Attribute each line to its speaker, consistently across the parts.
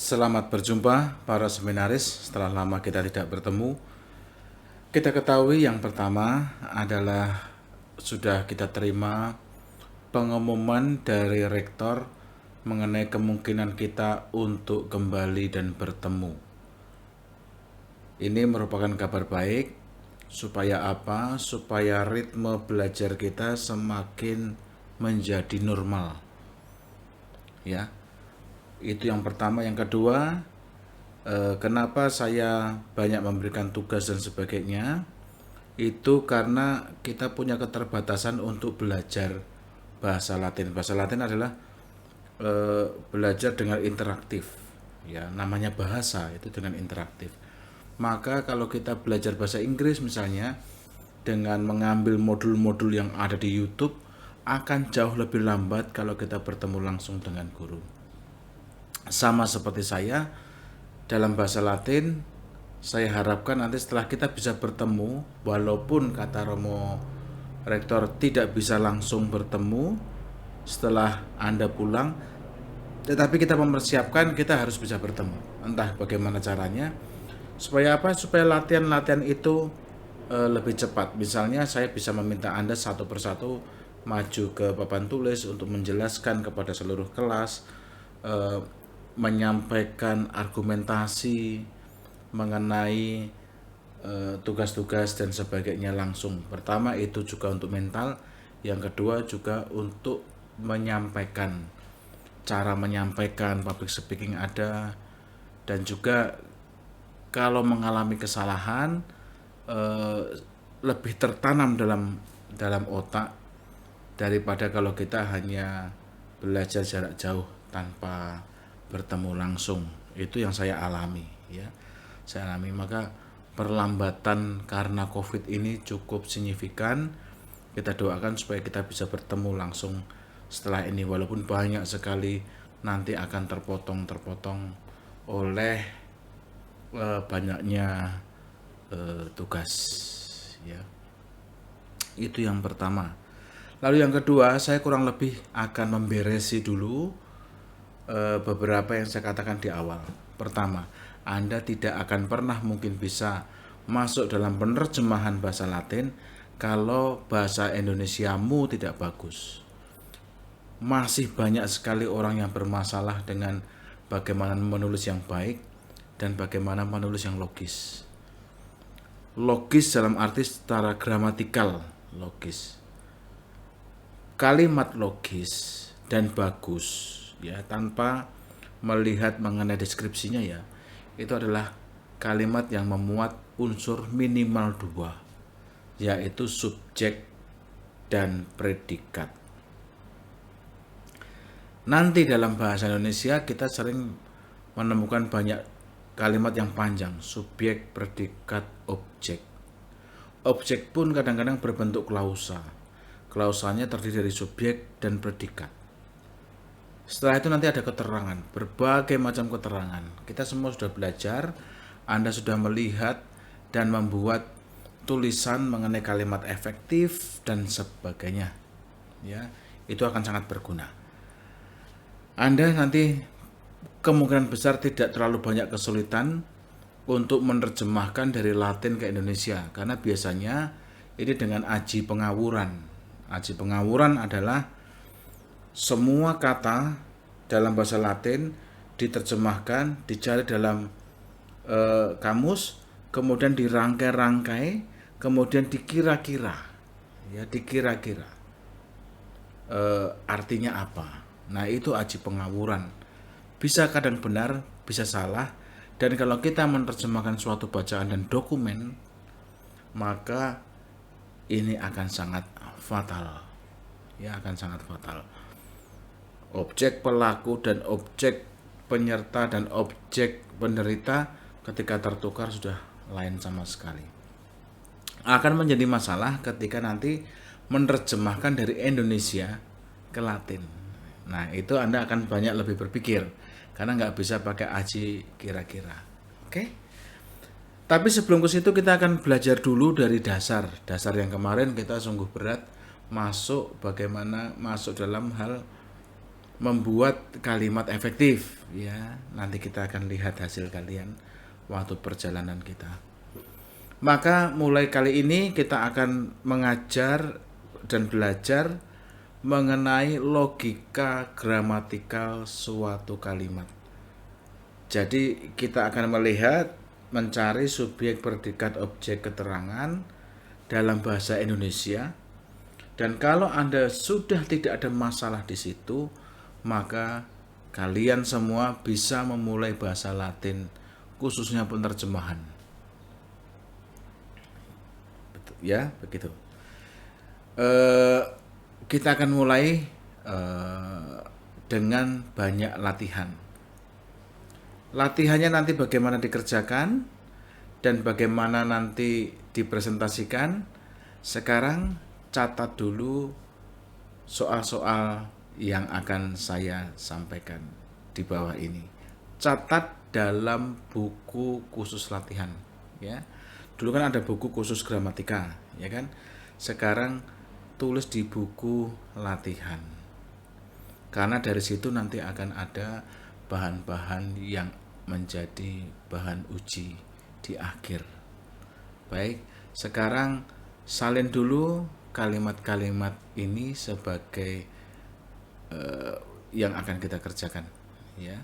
Speaker 1: Selamat berjumpa para seminaris, setelah lama kita tidak bertemu. Kita ketahui yang pertama adalah sudah kita terima pengumuman dari rektor mengenai kemungkinan kita untuk kembali dan bertemu. Ini merupakan kabar baik. Supaya apa? Supaya ritme belajar kita semakin menjadi normal. Ya. Itu yang pertama. Yang kedua, kenapa saya banyak memberikan tugas dan sebagainya, itu karena kita punya keterbatasan untuk belajar bahasa Latin. Bahasa Latin adalah belajar dengan interaktif, ya, namanya bahasa itu dengan interaktif. Maka kalau kita belajar bahasa Inggris misalnya dengan mengambil modul-modul yang ada di YouTube, akan jauh lebih lambat kalau kita bertemu langsung dengan guru. Sama seperti saya, dalam bahasa Latin, saya harapkan nanti setelah kita bisa bertemu, walaupun kata Romo Rektor tidak bisa langsung bertemu setelah Anda pulang, tetapi kita mempersiapkan kita harus bisa bertemu. Entah bagaimana caranya, supaya apa? Supaya latihan-latihan itu lebih cepat. Misalnya saya bisa meminta Anda satu persatu maju ke papan tulis untuk menjelaskan kepada seluruh kelas, menyampaikan argumentasi mengenai tugas-tugas dan sebagainya langsung. Pertama itu juga untuk mental, yang kedua juga untuk menyampaikan, cara menyampaikan public speaking ada, dan juga kalau mengalami kesalahan lebih tertanam dalam otak daripada kalau kita hanya belajar jarak jauh tanpa bertemu langsung. Itu yang saya alami, ya. Saya alami, maka perlambatan karena COVID ini cukup signifikan. Kita doakan supaya kita bisa bertemu langsung setelah ini, walaupun banyak sekali nanti akan terpotong oleh banyaknya tugas, ya. Itu yang pertama. Lalu yang kedua, saya kurang lebih akan memberesi dulu beberapa yang saya katakan di awal. Pertama, Anda tidak akan pernah mungkin bisa masuk dalam penerjemahan bahasa Latin kalau bahasa Indonesiamu tidak bagus. Masih banyak sekali orang yang bermasalah dengan bagaimana menulis yang baik dan bagaimana menulis yang logis. Logis dalam arti secara gramatikal logis. Kalimat logis dan bagus, ya, tanpa melihat mengenai deskripsinya, ya, itu adalah kalimat yang memuat unsur minimal 2, yaitu subjek dan predikat. Nanti dalam bahasa Indonesia kita sering menemukan banyak kalimat yang panjang, subjek, predikat, objek. Objek pun kadang-kadang berbentuk klausa. Klausanya terdiri dari subjek dan predikat. Setelah itu nanti ada keterangan, berbagai macam keterangan. Kita semua sudah belajar, Anda sudah melihat dan membuat tulisan mengenai kalimat efektif dan sebagainya. Ya, itu akan sangat berguna. Anda nanti kemungkinan besar tidak terlalu banyak kesulitan untuk menerjemahkan dari Latin ke Indonesia, karena biasanya ini dengan aji pengawuran. Aji pengawuran adalah semua kata dalam bahasa Latin diterjemahkan, dicari dalam kamus, kemudian dirangkai-rangkai, kemudian dikira-kira, ya, dikira-kira artinya apa. Nah, itu aji pengawuran. Bisa kadang benar, bisa salah, dan kalau kita menerjemahkan suatu bacaan dan dokumen, maka ini akan sangat fatal, ya, akan sangat fatal. Objek pelaku dan objek penyerta dan objek penderita ketika tertukar sudah lain sama sekali. Akan menjadi masalah ketika nanti menerjemahkan dari Indonesia ke Latin. Nah, itu Anda akan banyak lebih berpikir karena nggak bisa pakai aji kira-kira. Oke? Tapi sebelum ke situ kita akan belajar dulu dari dasar. Dasar yang kemarin kita sungguh berat, bagaimana masuk dalam hal membuat kalimat efektif ya. Nanti kita akan lihat hasil kalian waktu perjalanan kita. Maka mulai kali ini kita akan mengajar dan belajar mengenai logika gramatikal suatu kalimat. Jadi kita akan melihat mencari subjek predikat objek keterangan dalam bahasa Indonesia. Dan kalau Anda sudah tidak ada masalah di situ, maka kalian semua bisa memulai bahasa Latin, khususnya penerjemahan. Ya, begitu. Kita akan mulai dengan banyak latihan. Latihannya nanti bagaimana dikerjakan dan bagaimana nanti dipresentasikan. Sekarang catat dulu soal-soal yang akan saya sampaikan di bawah ini. Catat dalam buku khusus latihan, ya. Dulu kan ada buku khusus gramatika, ya kan? Sekarang tulis di buku latihan. Karena dari situ nanti akan ada bahan-bahan yang menjadi bahan uji di akhir. Baik, sekarang salin dulu kalimat-kalimat ini sebagai yang akan kita kerjakan, ya.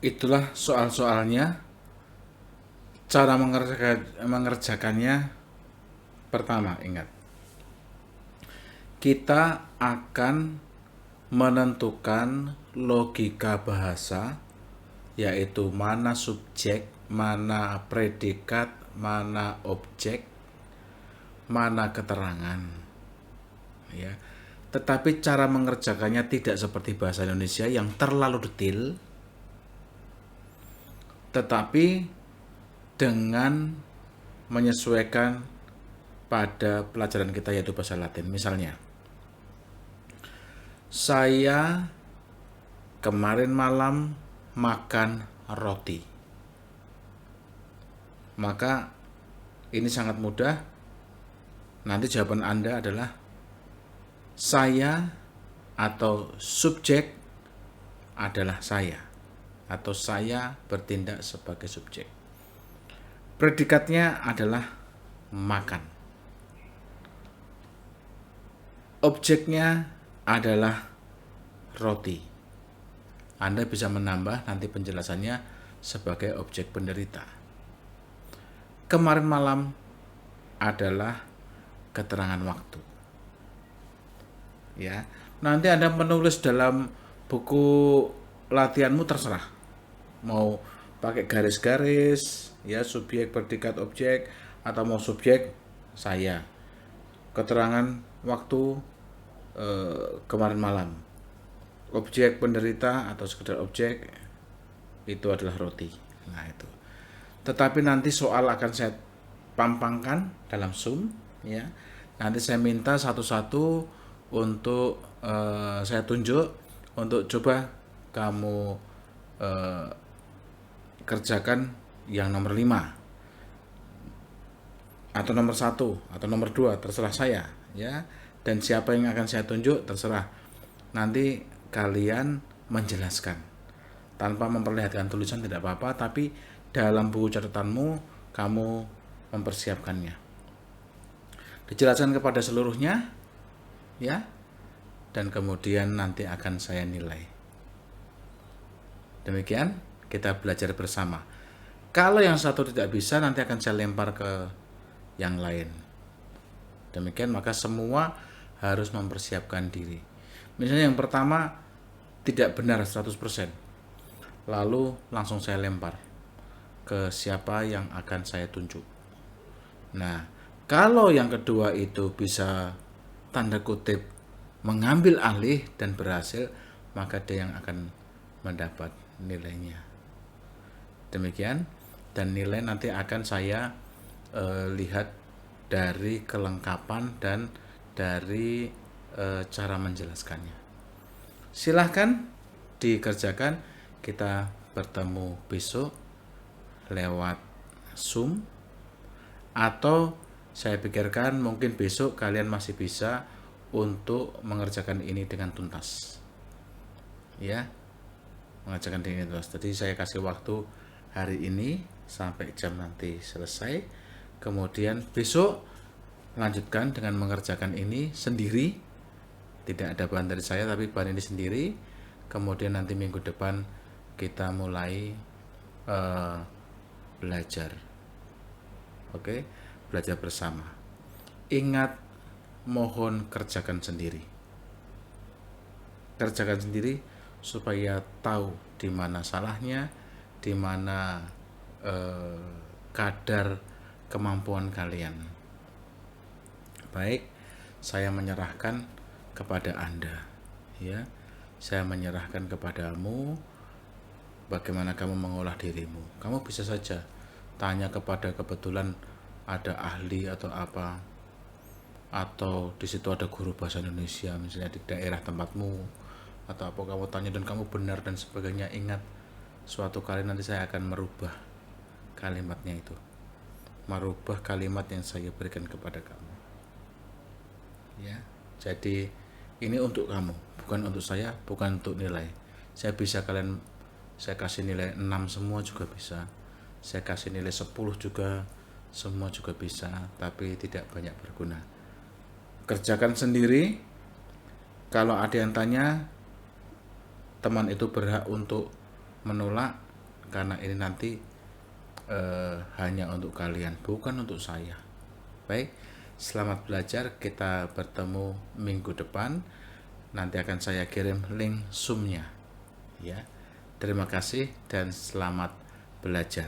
Speaker 1: Itulah soal-soalnya. Cara mengerjakannya, pertama ingat, kita akan menentukan logika bahasa, yaitu mana subjek, mana predikat, mana objek, mana keterangan, ya. Tetapi cara mengerjakannya tidak seperti bahasa Indonesia yang terlalu detail, tetapi dengan menyesuaikan pada pelajaran kita yaitu bahasa Latin. Misalnya, saya kemarin malam makan roti. Maka ini sangat mudah. Nanti jawaban Anda adalah saya atau subjek adalah saya, atau saya bertindak sebagai subjek. Predikatnya adalah makan. Objeknya adalah roti. Anda bisa menambah nanti penjelasannya sebagai objek penderita. Kemarin malam adalah keterangan waktu. Ya, nanti Anda menulis dalam buku latihanmu terserah. Mau pakai garis-garis, ya, subjek, predikat, objek, atau mau subjek saya. Keterangan waktu kemarin malam. Objek penderita atau sekedar objek itu adalah roti. Nah, itu. Tetapi nanti soal akan saya pampangkan dalam Zoom, ya. Nanti saya minta satu-satu untuk saya tunjuk untuk coba kamu kerjakan yang nomor 5 atau nomor 1 atau nomor 2, terserah saya, ya. Dan siapa yang akan saya tunjuk terserah. Nanti kalian menjelaskan tanpa memperlihatkan tulisan tidak apa-apa, tapi dalam buku catatanmu kamu mempersiapkannya. Dijelaskan kepada seluruhnya, ya. Dan kemudian nanti akan saya nilai. Demikian kita belajar bersama. Kalau yang satu tidak bisa, nanti akan saya lempar ke yang lain. Demikian, maka semua harus mempersiapkan diri. Misalnya yang pertama tidak benar 100%. Lalu langsung saya lempar ke siapa yang akan saya tunjuk. Nah, kalau yang kedua itu bisa tanda kutip mengambil alih dan berhasil, maka dia yang akan mendapat nilainya. Demikian, dan nilai nanti akan saya lihat dari kelengkapan dan dari cara menjelaskannya. Silahkan dikerjakan. Kita bertemu besok lewat Zoom, atau saya pikirkan mungkin besok kalian masih bisa untuk mengerjakan ini dengan tuntas, ya, mengerjakan dengan tuntas. Jadi saya kasih waktu hari ini sampai jam nanti selesai, kemudian besok lanjutkan dengan mengerjakan ini sendiri, tidak ada bahan dari saya tapi bahan ini sendiri. Kemudian nanti minggu depan kita mulai belajar. Oke, belajar bersama. Ingat, mohon kerjakan sendiri. Kerjakan sendiri supaya tahu di mana salahnya, di mana kadar kemampuan kalian. Baik, saya menyerahkan kepada Anda, ya. Saya menyerahkan kepadamu bagaimana kamu mengolah dirimu. Kamu bisa saja tanya kepada, kebetulan ada ahli atau apa, atau di situ ada guru bahasa Indonesia misalnya di daerah tempatmu, atau apa, kamu tanya dan kamu benar dan sebagainya. Ingat, suatu kali nanti saya akan merubah kalimatnya itu, merubah kalimat yang saya berikan kepada kamu, ya. Jadi ini untuk kamu, bukan untuk saya, bukan untuk nilai. Saya kasih nilai 6 semua juga bisa, saya kasih nilai 10 juga, semua juga bisa, tapi tidak banyak berguna. Kerjakan sendiri. Kalau ada yang tanya, teman itu berhak untuk menolak, karena ini nanti hanya untuk kalian, bukan untuk saya. Baik, selamat belajar. Kita bertemu minggu depan. Nanti akan saya kirim link Zoom-nya, ya. Terima kasih dan selamat belajar.